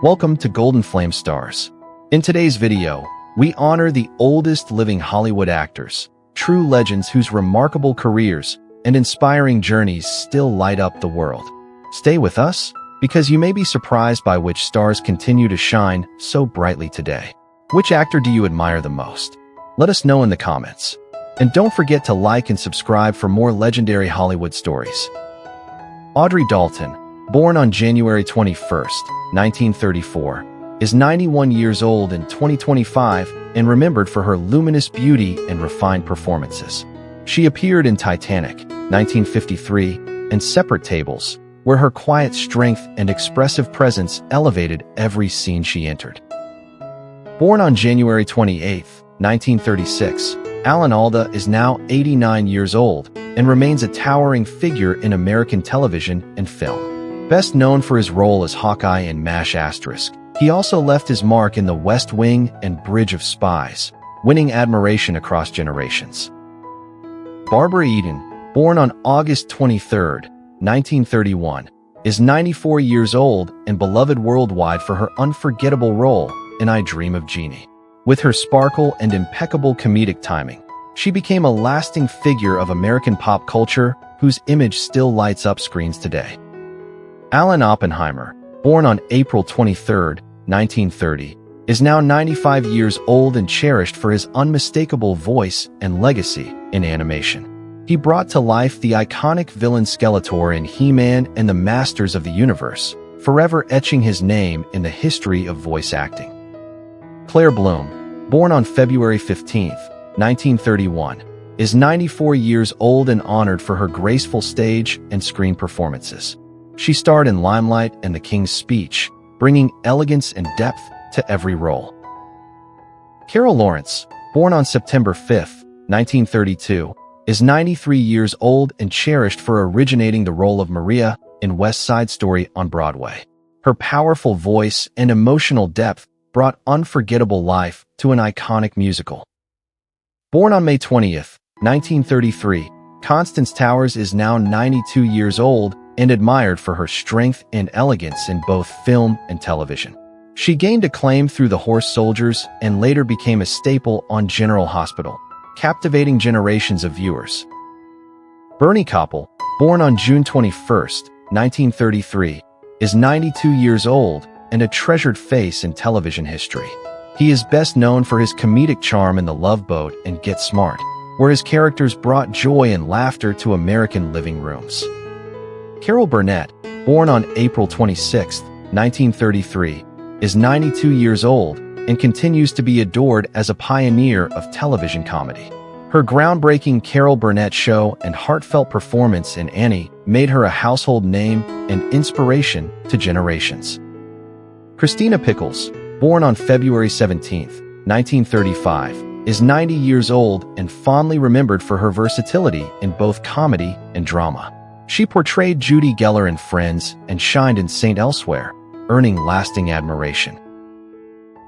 Welcome to Golden Flame Stars. In today's video, we honor the oldest living Hollywood actors, true legends whose remarkable careers and inspiring journeys still light up the world. Stay with us, because you may be surprised by which stars continue to shine so brightly today. Which actor do you admire the most? Let us know in the comments. And don't forget to like and subscribe for more legendary Hollywood stories. Audrey Dalton, born on January 21st, 1934, is 91 years old in 2025 and remembered for her luminous beauty and refined performances. She appeared in Titanic, 1953, and Separate Tables, where her quiet strength and expressive presence elevated every scene she entered. Born on January 28, 1936, Alan Alda is now 89 years old and remains a towering figure in American television and film. Best known for his role as Hawkeye in MASH*, he also left his mark in The West Wing and Bridge of Spies, winning admiration across generations. Barbara Eden, born on August 23, 1931, is 94 years old and beloved worldwide for her unforgettable role in I Dream of Jeannie. With her sparkle and impeccable comedic timing, she became a lasting figure of American pop culture whose image still lights up screens today. Alan Oppenheimer, born on April 23, 1930, is now 95 years old and cherished for his unmistakable voice and legacy in animation. He brought to life the iconic villain Skeletor in He-Man and the Masters of the Universe, forever etching his name in the history of voice acting. Claire Bloom, born on February 15, 1931, is 94 years old and honored for her graceful stage and screen performances. She starred in Limelight and The King's Speech, bringing elegance and depth to every role. Carol Lawrence, born on September 5, 1932, is 93 years old and cherished for originating the role of Maria in West Side Story on Broadway. Her powerful voice and emotional depth brought unforgettable life to an iconic musical. Born on May 20th, 1933, Constance Towers is now 92 years old and admired for her strength and elegance in both film and television. She gained acclaim through The Horse Soldiers and later became a staple on General Hospital, captivating generations of viewers. Bernie Koppel, born on June 21st, 1933, is 92 years old and a treasured face in television history. He is best known for his comedic charm in The Love Boat and Get Smart, where his characters brought joy and laughter to American living rooms. Carol Burnett, born on April 26, 1933, is 92 years old and continues to be adored as a pioneer of television comedy. Her groundbreaking Carol Burnett Show and heartfelt performance in Annie made her a household name and inspiration to generations. Christina Pickles, born on February 17, 1935, is 90 years old and fondly remembered for her versatility in both comedy and drama. She portrayed Judy Geller in Friends and shined in St. Elsewhere, earning lasting admiration.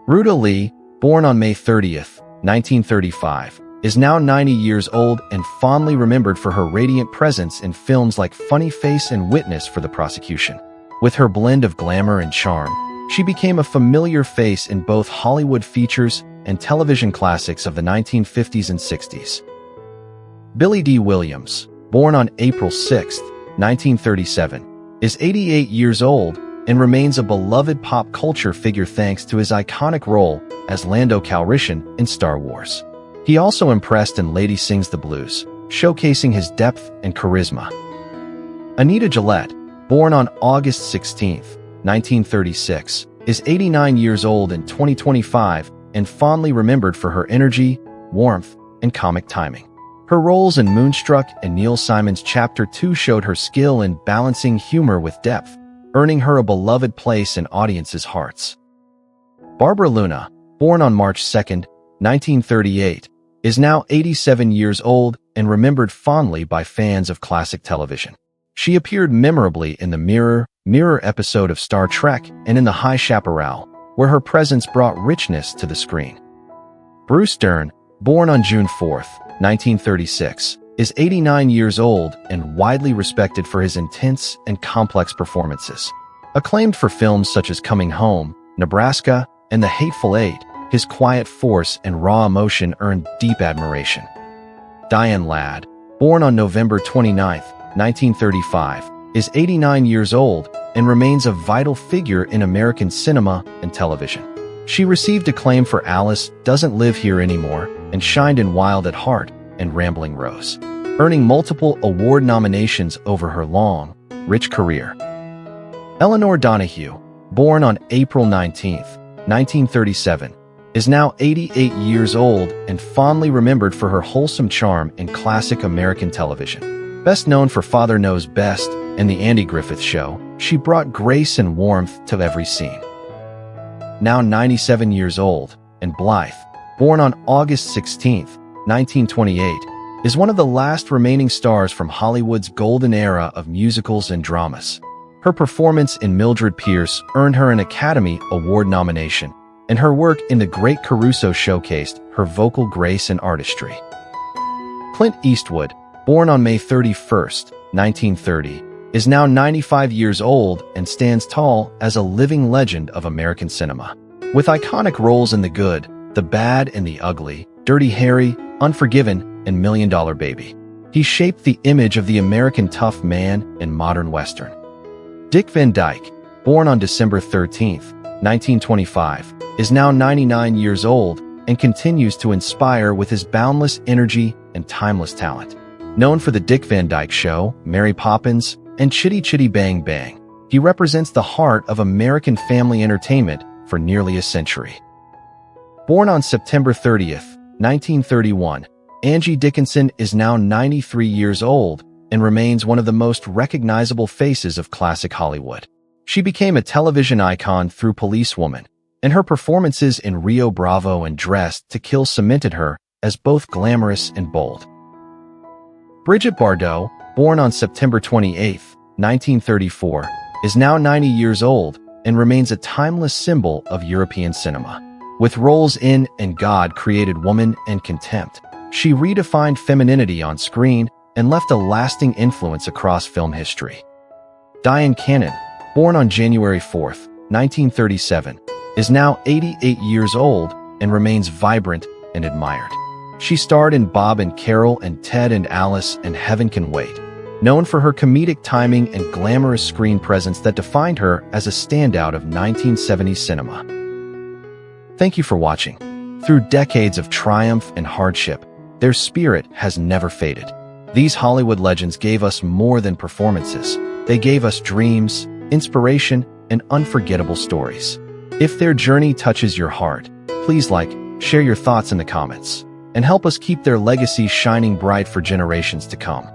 Ruta Lee, born on May 30, 1935, is now 90 years old and fondly remembered for her radiant presence in films like Funny Face and Witness for the Prosecution. With her blend of glamour and charm, she became a familiar face in both Hollywood features and television classics of the 1950s and 60s. Billy Dee Williams, born on April 6, 1937, is 88 years old and remains a beloved pop culture figure thanks to his iconic role as Lando Calrissian in Star Wars. He also impressed in Lady Sings the Blues, showcasing his depth and charisma. Anita Gillette, born on August 16, 1936, is 89 years old in 2025 and fondly remembered for her energy, warmth, and comic timing. Her roles in Moonstruck and Neil Simon's Chapter 2 showed her skill in balancing humor with depth, earning her a beloved place in audiences' hearts. Barbara Luna, born on March 2, 1938, is now 87 years old and remembered fondly by fans of classic television. She appeared memorably in the Mirror episode of Star Trek and in The High Chaparral, where her presence brought richness to the screen. Bruce Dern, born on June 4, 1936, is 89 years old and widely respected for his intense and complex performances. Acclaimed for films such as Coming Home Nebraska, and The Hateful Eight, his quiet force and raw emotion earned deep admiration. Diane Ladd, born on November 29, 1935, is 89 years old and remains a vital figure in American cinema and television. She received acclaim for Alice Doesn't Live Here Anymore and shined in Wild at Heart and Rambling Rose, earning multiple award nominations over her long, rich career. Eleanor Donahue, born on April 19, 1937, is now 88 years old and fondly remembered for her wholesome charm in classic American television. Best known for Father Knows Best and The Andy Griffith Show, she brought grace and warmth to every scene. Now 97 years old, and Blythe, born on August 16, 1928, is one of the last remaining stars from Hollywood's golden era of musicals and dramas. Her performance in Mildred Pierce earned her an Academy Award nomination, and her work in The Great Caruso showcased her vocal grace and artistry. Clint Eastwood, born on May 31, 1930, is now 95 years old and stands tall as a living legend of American cinema. With iconic roles in The Good, The Bad and the Ugly, Dirty Harry, Unforgiven, and $1 Million Baby, he shaped the image of the American tough man in modern Western. Dick Van Dyke, born on December 13, 1925, is now 99 years old and continues to inspire with his boundless energy and timeless talent. Known for The Dick Van Dyke Show, Mary Poppins, and Chitty Chitty Bang Bang, he represents the heart of American family entertainment for nearly a century. Born on September 30, 1931, Angie Dickinson is now 93 years old and remains one of the most recognizable faces of classic Hollywood. She became a television icon through Policewoman, and her performances in Rio Bravo and Dressed to Kill cemented her as both glamorous and bold. Brigitte Bardot, born on September 28, 1934, is now 90 years old and remains a timeless symbol of European cinema. With roles in And God Created Woman and Contempt, she redefined femininity on screen and left a lasting influence across film history. Diane Cannon, born on January 4, 1937, is now 88 years old and remains vibrant and admired. She starred in Bob and Carol and Ted and Alice and Heaven Can Wait, known for her comedic timing and glamorous screen presence that defined her as a standout of 1970s cinema. Thank you for watching. Through decades of triumph and hardship, their spirit has never faded. These Hollywood legends gave us more than performances. They gave us dreams, inspiration, and unforgettable stories. If their journey touches your heart, please like, share your thoughts in the comments, and help us keep their legacy shining bright for generations to come.